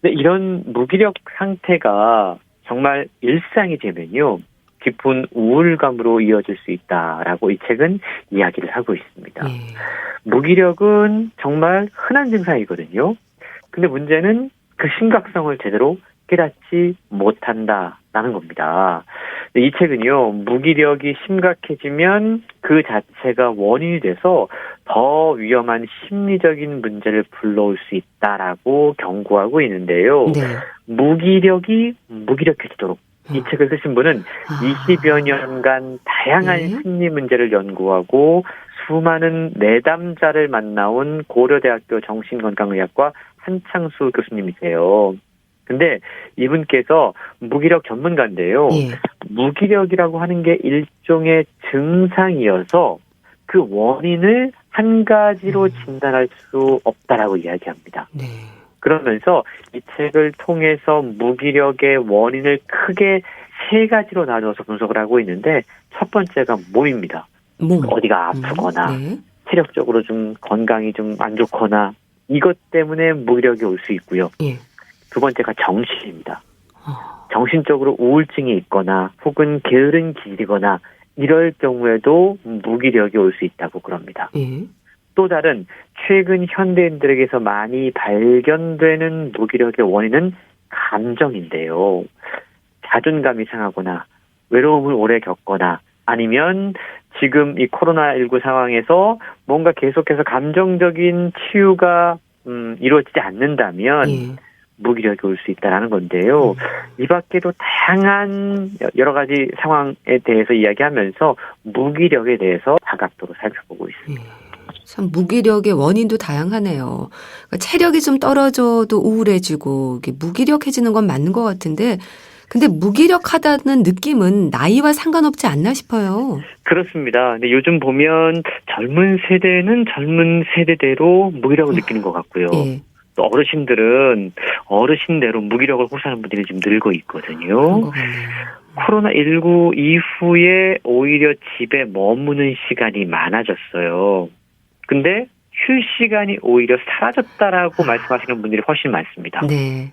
근데 이런 무기력 상태가 정말 일상이 되면요 깊은 우울감으로 이어질 수 있다라고 이 책은 이야기를 하고 있습니다. 예. 무기력은 정말 흔한 증상이거든요. 근데 문제는 그 심각성을 제대로 깨닫지 못한다라는 겁니다. 이 책은요, 무기력이 심각해지면 그 자체가 원인이 돼서 더 위험한 심리적인 문제를 불러올 수 있다라고 경고하고 있는데요. 네. 무기력이 무기력해지도록 이 책을 쓰신 분은 20여 년간 다양한 네. 심리 문제를 연구하고 수많은 내담자를 만나온 고려대학교 정신건강의학과 한창수 교수님이세요. 근데 이분께서 무기력 전문가인데요. 예. 무기력이라고 하는 게 일종의 증상이어서 그 원인을 한 가지로 진단할 수 없다라고 이야기합니다. 네. 그러면서 이 책을 통해서 무기력의 원인을 크게 세 가지로 나누어서 분석을 하고 있는데, 첫 번째가 몸입니다. 몸. 어디가 아프거나 네. 체력적으로 좀 건강이 좀 안 좋거나 이것 때문에 무기력이 올 수 있고요. 예. 두 번째가 정신입니다. 정신적으로 우울증이 있거나 혹은 게으른 기질이거나 이럴 경우에도 무기력이 올 수 있다고 그럽니다. 예. 또 다른 최근 현대인들에게서 많이 발견되는 무기력의 원인은 감정인데요. 자존감이 상하거나 외로움을 오래 겪거나 아니면 지금 이 코로나19 상황에서 뭔가 계속해서 감정적인 치유가 이루어지지 않는다면 예. 무기력이 올 수 있다는 건데요. 이 밖에도 다양한 여러 가지 상황에 대해서 이야기하면서 무기력에 대해서 다각도로 살펴보고 있습니다. 참 무기력의 원인도 다양하네요. 그러니까 체력이 좀 떨어져도 우울해지고 이게 무기력해지는 건 맞는 것 같은데 근데 무기력하다는 느낌은 나이와 상관없지 않나 싶어요. 그렇습니다. 근데 요즘 보면 젊은 세대는 젊은 세대대로 무기력을 느끼는 것 같고요. 예. 또 어르신들은 어르신대로 무기력을 호소하는 분들이 지금 늘고 있거든요. 그런 것 같네요. 코로나19 이후에 오히려 집에 머무는 시간이 많아졌어요. 근데 쉴 시간이 오히려 사라졌다라고 말씀하시는 분들이 훨씬 많습니다. 네.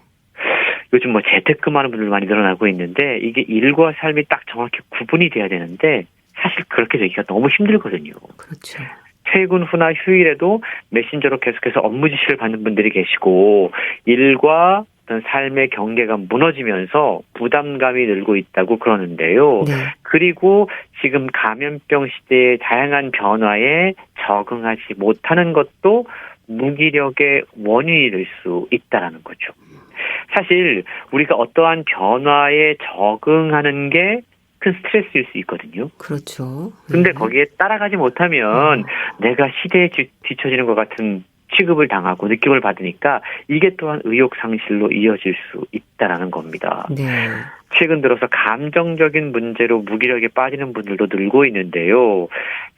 요즘 뭐 재택근무하는 분들 많이 늘어나고 있는데 이게 일과 삶이 딱 정확히 구분이 돼야 되는데 사실 그렇게 되기가 너무 힘들거든요. 그렇죠. 퇴근 후나 휴일에도 메신저로 계속해서 업무 지시를 받는 분들이 계시고 일과 어떤 삶의 경계가 무너지면서 부담감이 늘고 있다고 그러는데요. 네. 그리고 지금 감염병 시대의 다양한 변화에 적응하지 못하는 것도 무기력의 원인이 될 수 있다는 거죠. 사실 우리가 어떠한 변화에 적응하는 게 큰 스트레스일 수 있거든요. 그렇죠. 근데 거기에 따라가지 못하면 내가 시대에 뒤처지는 것 같은 취급을 당하고 느낌을 받으니까 이게 또한 의욕 상실로 이어질 수 있다라는 겁니다. 네. 최근 들어서 감정적인 문제로 무기력에 빠지는 분들도 늘고 있는데요.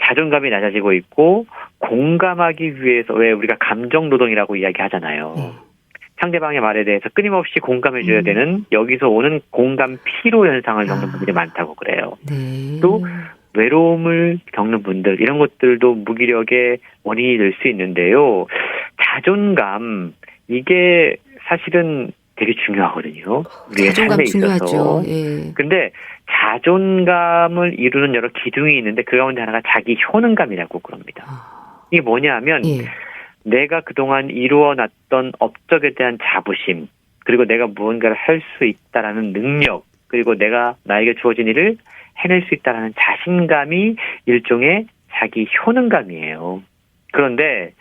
자존감이 낮아지고 있고 공감하기 위해서 왜 우리가 감정 노동이라고 이야기하잖아요. 상대방의 말에 대해서 끊임없이 공감해줘야 되는 여기서 오는 공감 피로 현상을 겪는 분들이 많다고 그래요. 네. 또 외로움을 겪는 분들 이런 것들도 무기력의 원인이 될 수 있는데요. 자존감 이게 사실은 되게 중요하거든요. 우리의 자존감 삶에 중요하죠. 있어서. 예. 근데 자존감을 이루는 여러 기둥이 있는데 그 가운데 하나가 자기 효능감이라고 그럽니다. 이게 뭐냐 하면 예. 내가 그동안 이루어놨던 업적에 대한 자부심, 그리고 내가 무언가를 할 수 있다라는 능력, 그리고 내가 나에게 주어진 일을 해낼 수 있다라는 자신감이 일종의 자기 효능감이에요. 그런데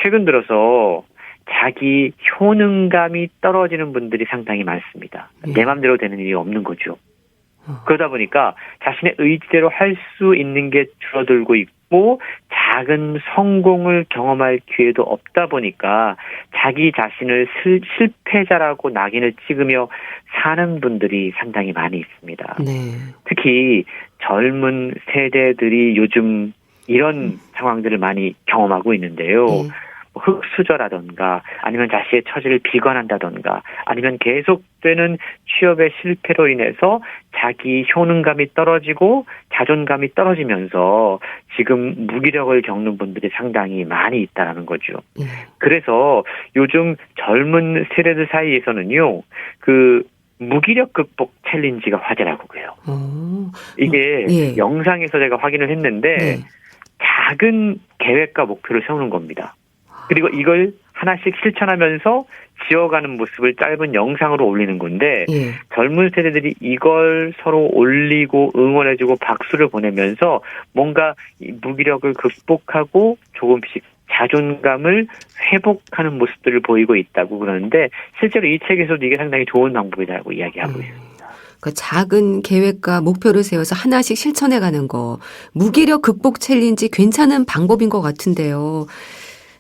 최근 들어서 자기 효능감이 떨어지는 분들이 상당히 많습니다. 내 맘대로 되는 일이 없는 거죠. 그러다 보니까 자신의 의지대로 할 수 있는 게 줄어들고 있고 작은 성공을 경험할 기회도 없다 보니까 자기 자신을 실패자라고 낙인을 찍으며 사는 분들이 상당히 많이 있습니다. 네. 특히 젊은 세대들이 요즘 이런 상황들을 많이 경험하고 있는데요. 예. 흑수저라던가 아니면 자신의 처지를 비관한다던가 아니면 계속되는 취업의 실패로 인해서 자기 효능감이 떨어지고 자존감이 떨어지면서 지금 무기력을 겪는 분들이 상당히 많이 있다는 거죠. 예. 그래서 요즘 젊은 세대들 사이에서는요, 그 무기력 극복 챌린지가 화제라고 그래요. 이게 예. 영상에서 제가 확인을 했는데 네. 작은 계획과 목표를 세우는 겁니다. 그리고 이걸 하나씩 실천하면서 지어가는 모습을 짧은 영상으로 올리는 건데 예. 젊은 세대들이 이걸 서로 올리고 응원해주고 박수를 보내면서 뭔가 이 무기력을 극복하고 조금씩 자존감을 회복하는 모습들을 보이고 있다고 그러는데 실제로 이 책에서도 이게 상당히 좋은 방법이라고 이야기하고 있습니다. 그 작은 계획과 목표를 세워서 하나씩 실천해가는 거. 무기력 극복 챌린지 괜찮은 방법인 것 같은데요.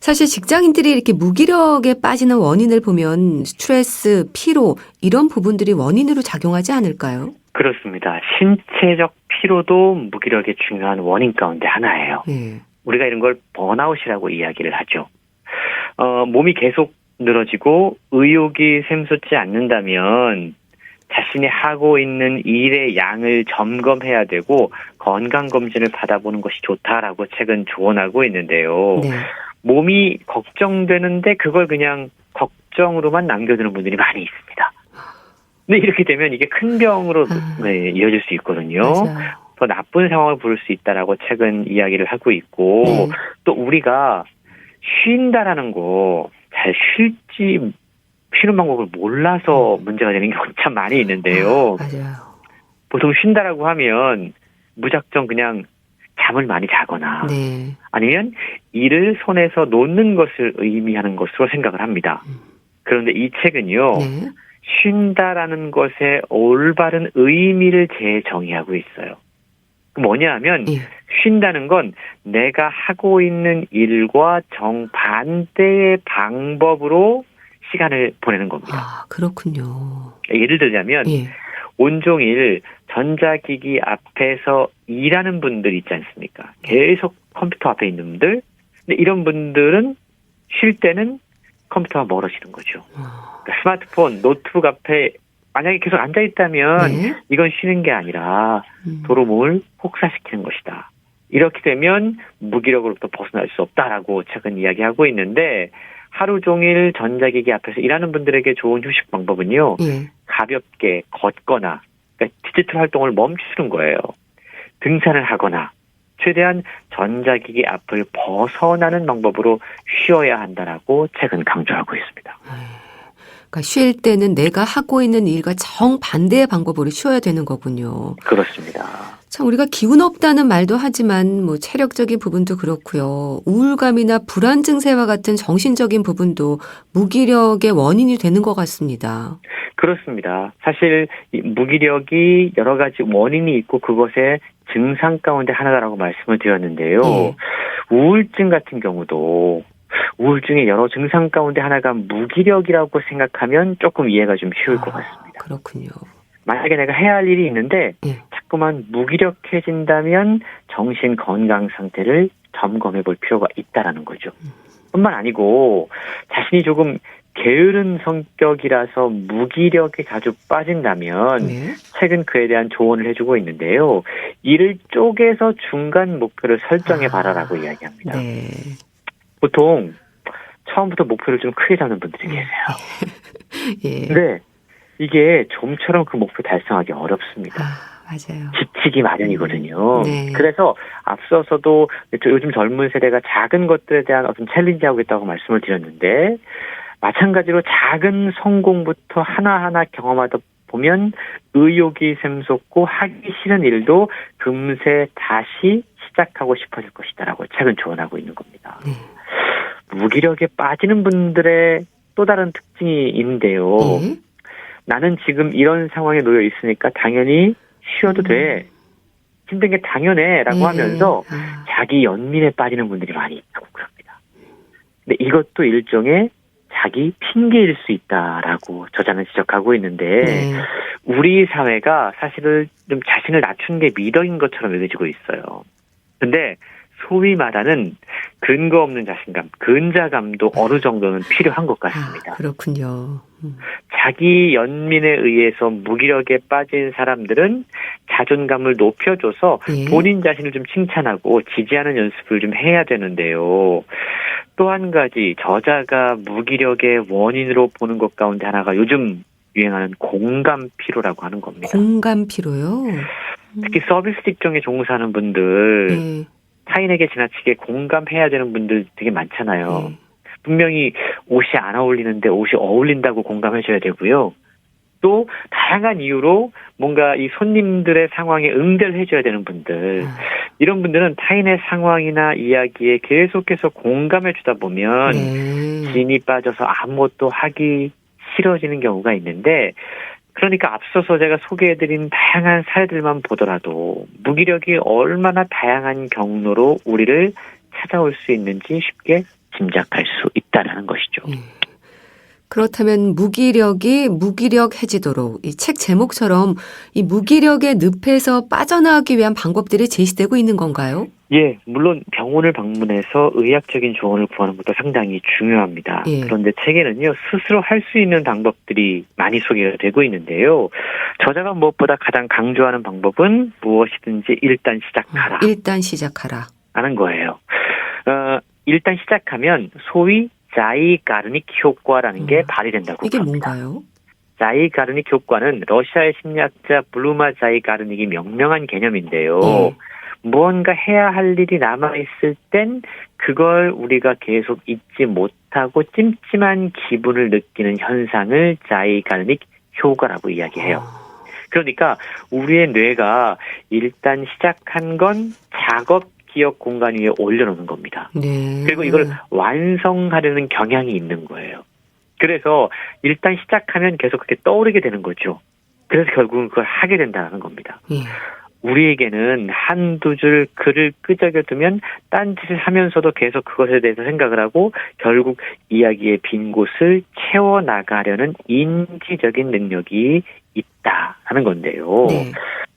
사실 직장인들이 이렇게 무기력에 빠지는 원인을 보면 스트레스, 피로 이런 부분들이 원인으로 작용하지 않을까요? 그렇습니다. 신체적 피로도 무기력의 중요한 원인 가운데 하나예요. 네. 우리가 이런 걸 번아웃이라고 이야기를 하죠. 몸이 계속 늘어지고 의욕이 샘솟지 않는다면 자신이 하고 있는 일의 양을 점검해야 되고 건강검진을 받아보는 것이 좋다라고 책은 조언하고 있는데요. 네. 몸이 걱정되는데 그걸 그냥 걱정으로만 남겨두는 분들이 많이 있습니다. 근데 이렇게 되면 이게 큰 병으로 네, 이어질 수 있거든요. 맞아요. 더 나쁜 상황을 부를 수 있다라고 최근 이야기를 하고 있고 네. 또 우리가 쉰다라는 거 잘 쉴지 쉬는 방법을 몰라서 문제가 되는 경우 참 많이 있는데요. 맞아요. 보통 쉰다라고 하면 무작정 그냥 잠을 많이 자거나 네. 아니면 일을 손에서 놓는 것을 의미하는 것으로 생각을 합니다. 그런데 이 책은요. 네. 쉰다라는 것의 올바른 의미를 재정의하고 있어요. 뭐냐 하면 예. 쉰다는 건 내가 하고 있는 일과 정반대의 방법으로 시간을 보내는 겁니다. 아, 그렇군요. 예를 들자면 예. 온종일 전자기기 앞에서 일하는 분들 있지 않습니까? 계속 컴퓨터 앞에 있는 분들. 근데 이런 분들은 쉴 때는 컴퓨터와 멀어지는 거죠. 그러니까 스마트폰, 노트북 앞에 만약에 계속 앉아있다면 네. 이건 쉬는 게 아니라 도로 몸을 혹사시키는 것이다. 이렇게 되면 무기력으로부터 벗어날 수 없다라고 최근 이야기하고 있는데 하루 종일 전자기기 앞에서 일하는 분들에게 좋은 휴식 방법은요. 예. 가볍게 걷거나 그러니까 디지털 활동을 멈추는 거예요. 등산을 하거나 최대한 전자기기 앞을 벗어나는 방법으로 쉬어야 한다라고 최근 강조하고 있습니다. 그러니까 쉴 때는 내가 하고 있는 일과 정반대의 방법으로 쉬어야 되는 거군요. 그렇습니다. 참 우리가 기운 없다는 말도 하지만 뭐 체력적인 부분도 그렇고요. 우울감이나 불안 증세와 같은 정신적인 부분도 무기력의 원인이 되는 것 같습니다. 그렇습니다. 사실 이 무기력이 여러 가지 원인이 있고 그것의 증상 가운데 하나라고 말씀을 드렸는데요. 예. 우울증 같은 경우도 우울증의 여러 증상 가운데 하나가 무기력이라고 생각하면 조금 이해가 좀 쉬울 것 같습니다. 그렇군요. 만약에 내가 해야 할 일이 있는데 예. 자꾸만 무기력해진다면 정신 건강 상태를 점검해 볼 필요가 있다라는 거죠. 뿐만 아니고 자신이 조금 게으른 성격이라서 무기력에 자주 빠진다면 네. 최근 그에 대한 조언을 해주고 있는데요. 일을 쪼개서 중간 목표를 설정해 봐라라고 이야기합니다. 네. 보통 처음부터 목표를 좀 크게 잡는 분들이 계세요. 예. 근데 이게 좀처럼 그 목표 달성하기 어렵습니다. 맞아요. 지치기 마련이거든요. 네. 그래서 앞서서도 요즘 젊은 세대가 작은 것들에 대한 어떤 챌린지하고 있다고 말씀을 드렸는데 마찬가지로 작은 성공부터 하나하나 경험하다 보면 의욕이 샘솟고 하기 싫은 일도 금세 다시 시작하고 싶어질 것이다라고 최근 조언하고 있는 겁니다. 네. 무기력에 빠지는 분들의 또 다른 특징이 있는데요. 예. 나는 지금 이런 상황에 놓여 있으니까 당연히 쉬어도 돼. 힘든 게 당연해. 라고 하면서 자기 연민에 빠지는 분들이 많이 있다고 그럽니다. 근데 이것도 일종의 자기 핑계일 수 있다라고 저자는 지적하고 있는데 네. 우리 사회가 사실은 좀 자신을 낮추는 게 미덕인 것처럼 여겨지고 있어요. 근데 소위 말하는 근거 없는 자신감, 근자감도 어느 정도는 필요한 것 같습니다. 그렇군요. 자기 연민에 의해서 무기력에 빠진 사람들은 자존감을 높여줘서 예. 본인 자신을 좀 칭찬하고 지지하는 연습을 좀 해야 되는데요. 또 한 가지 저자가 무기력의 원인으로 보는 것 가운데 하나가 요즘 유행하는 공감 피로라고 하는 겁니다. 공감 피로요? 특히 서비스 직종에 종사하는 분들 예. 타인에게 지나치게 공감해야 되는 분들 되게 많잖아요. 예. 분명히 옷이 안 어울리는데 옷이 어울린다고 공감해줘야 되고요. 또 다양한 이유로 뭔가 이 손님들의 상황에 응대를 해줘야 되는 분들 이런 분들은 타인의 상황이나 이야기에 계속해서 공감해 주다 보면 네. 진이 빠져서 아무것도 하기 싫어지는 경우가 있는데 그러니까 앞서서 제가 소개해드린 다양한 사례들만 보더라도 무기력이 얼마나 다양한 경로로 우리를 찾아올 수 있는지 쉽게 짐작할 수 있다는 것이죠. 그렇다면 무기력이 무기력해지도록 이 책 제목처럼 이 무기력의 늪에서 빠져나가기 위한 방법들이 제시되고 있는 건가요? 예, 물론 병원을 방문해서 의학적인 조언을 구하는 것도 상당히 중요합니다. 예. 그런데 책에는요, 스스로 할 수 있는 방법들이 많이 소개가 되고 있는데요. 저자가 무엇보다 가장 강조하는 방법은 무엇이든지 일단 시작하라. 일단 시작하라. 하는 거예요. 일단 시작하면 소위 자이가르닉 효과라는 게 발휘된다고 이게 합니다. 뭔가요? 자이가르닉 효과는 러시아의 심리학자 블루마 자이가르닉이 명명한 개념인데요. 예. 무언가 해야 할 일이 남아있을 땐 그걸 우리가 계속 잊지 못하고 찜찜한 기분을 느끼는 현상을 자이가르닉 효과라고 이야기해요. 그러니까 우리의 뇌가 일단 시작한 건 작업 기억 공간 위에 올려놓는 겁니다. 네. 그리고 이걸 완성하려는 경향이 있는 거예요. 그래서 일단 시작하면 계속 그렇게 떠오르게 되는 거죠. 그래서 결국은 그걸 하게 된다는 겁니다. 예. 우리에게는 한두 줄 글을 끄적여두면 딴짓을 하면서도 계속 그것에 대해서 생각을 하고 결국 이야기의 빈 곳을 채워나가려는 인지적인 능력이 있다는 건데요. 네.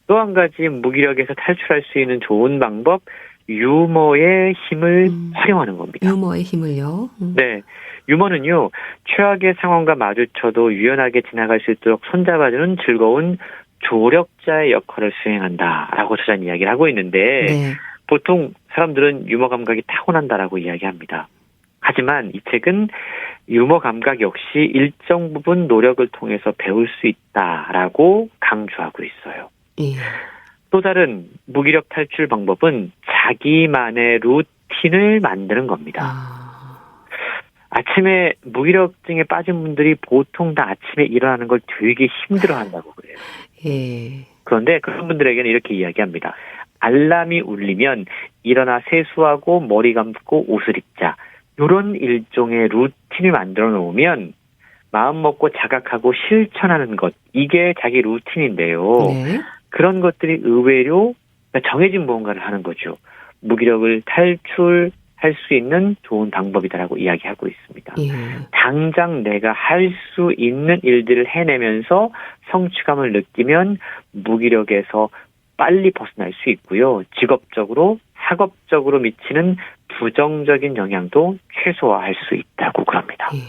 또 한 가지 무기력에서 탈출할 수 있는 좋은 방법, 유머의 힘을 활용하는 겁니다. 유머의 힘을요. 네. 유머는요, 최악의 상황과 마주쳐도 유연하게 지나갈 수 있도록 손잡아주는 즐거운 조력자의 역할을 수행한다라고 저자는 이야기를 하고 있는데, 네. 보통 사람들은 유머 감각이 타고난다라고 이야기합니다. 하지만 이 책은 유머 감각 역시 일정 부분 노력을 통해서 배울 수 있다라고 강조하고 있어요. 예. 또 다른 무기력 탈출 방법은 자기만의 루틴을 만드는 겁니다. 아침에 무기력증에 빠진 분들이 보통 다 아침에 일어나는 걸 되게 힘들어한다고 그래요. 예. 그런데 그런 분들에게는 이렇게 이야기합니다. 알람이 울리면 일어나 세수하고 머리 감고 옷을 입자. 이런 일종의 루틴을 만들어 놓으면 마음 먹고 자각하고 실천하는 것. 이게 자기 루틴인데요. 네. 그런 것들이 의외로 정해진 무언가를 하는 거죠. 무기력을 탈출할 수 있는 좋은 방법이다라고 이야기하고 있습니다. 예. 당장 내가 할 수 있는 일들을 해내면서 성취감을 느끼면 무기력에서 빨리 벗어날 수 있고요. 직업적으로, 학업적으로 미치는 부정적인 영향도 최소화할 수 있다고 그럽니다. 예.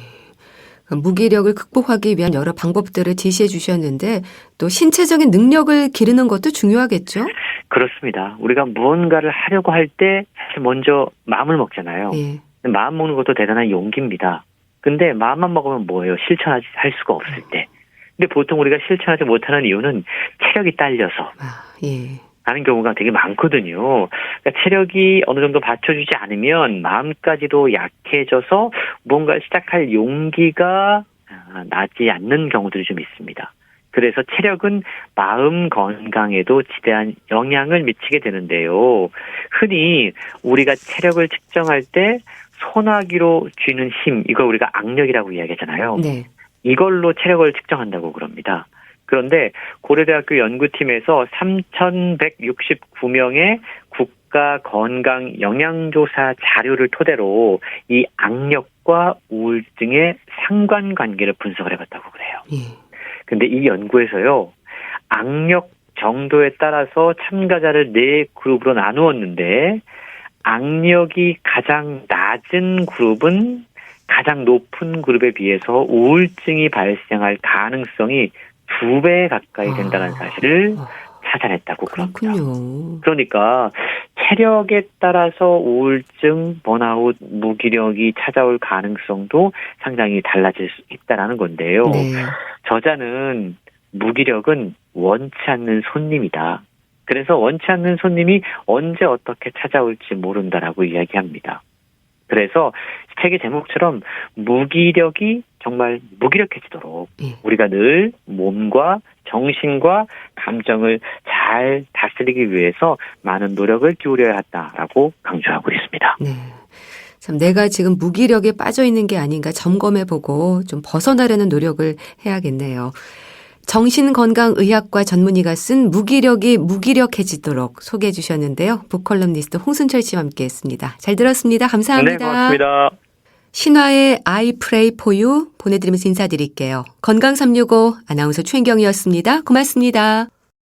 무기력을 극복하기 위한 여러 방법들을 제시해 주셨는데 또 신체적인 능력을 기르는 것도 중요하겠죠? 그렇습니다. 우리가 무언가를 하려고 할 때 사실 먼저 마음을 먹잖아요. 예. 마음 먹는 것도 대단한 용기입니다. 근데 마음만 먹으면 뭐예요? 할 수가 없을 때. 근데 보통 우리가 실천하지 못하는 이유는 체력이 딸려서 예. 하는 경우가 되게 많거든요. 그러니까 체력이 어느 정도 받쳐주지 않으면 마음까지도 약해져서 뭔가를 시작할 용기가 나지 않는 경우들이 좀 있습니다. 그래서 체력은 마음 건강에도 지대한 영향을 미치게 되는데요. 흔히 우리가 체력을 측정할 때 소나기로 쥐는 힘, 이걸 우리가 악력이라고 이야기하잖아요. 네. 이걸로 체력을 측정한다고 그럽니다. 그런데 고려대학교 연구팀에서 3,169명의 국가 건강 영양조사 자료를 토대로 이 악력과 우울증의 상관관계를 분석을 해봤다고 그래요. 예. 근데 이 연구에서요, 악력 정도에 따라서 참가자를 4그룹으로 나누었는데 악력이 가장 낮은 그룹은 가장 높은 그룹에 비해서 우울증이 발생할 가능성이 2배 가까이 된다는 사실을 찾아냈다고 그럽니다. 그렇군요. 그러니까 체력에 따라서 우울증, 번아웃, 무기력이 찾아올 가능성도 상당히 달라질 수 있다는 건데요. 네. 저자는 무기력은 원치 않는 손님이다. 그래서 원치 않는 손님이 언제 어떻게 찾아올지 모른다라고 이야기합니다. 그래서 책의 제목처럼 무기력이 정말 무기력해지도록 우리가 늘 몸과 정신과 감정을 잘 다스리기 위해서 많은 노력을 기울여야 한다라고 강조하고 있습니다. 네. 참 내가 지금 무기력에 빠져 있는 게 아닌가 점검해보고 좀 벗어나려는 노력을 해야겠네요. 정신건강의학과 전문의가 쓴 무기력이 무기력해지도록 소개해 주셨는데요. 북컬럼니스트 홍순철 씨와 함께했습니다. 잘 들었습니다. 감사합니다. 네, 고맙습니다. 신화의 I Pray For You 보내드리면서 인사드릴게요. 건강365 아나운서 최인경이었습니다. 고맙습니다.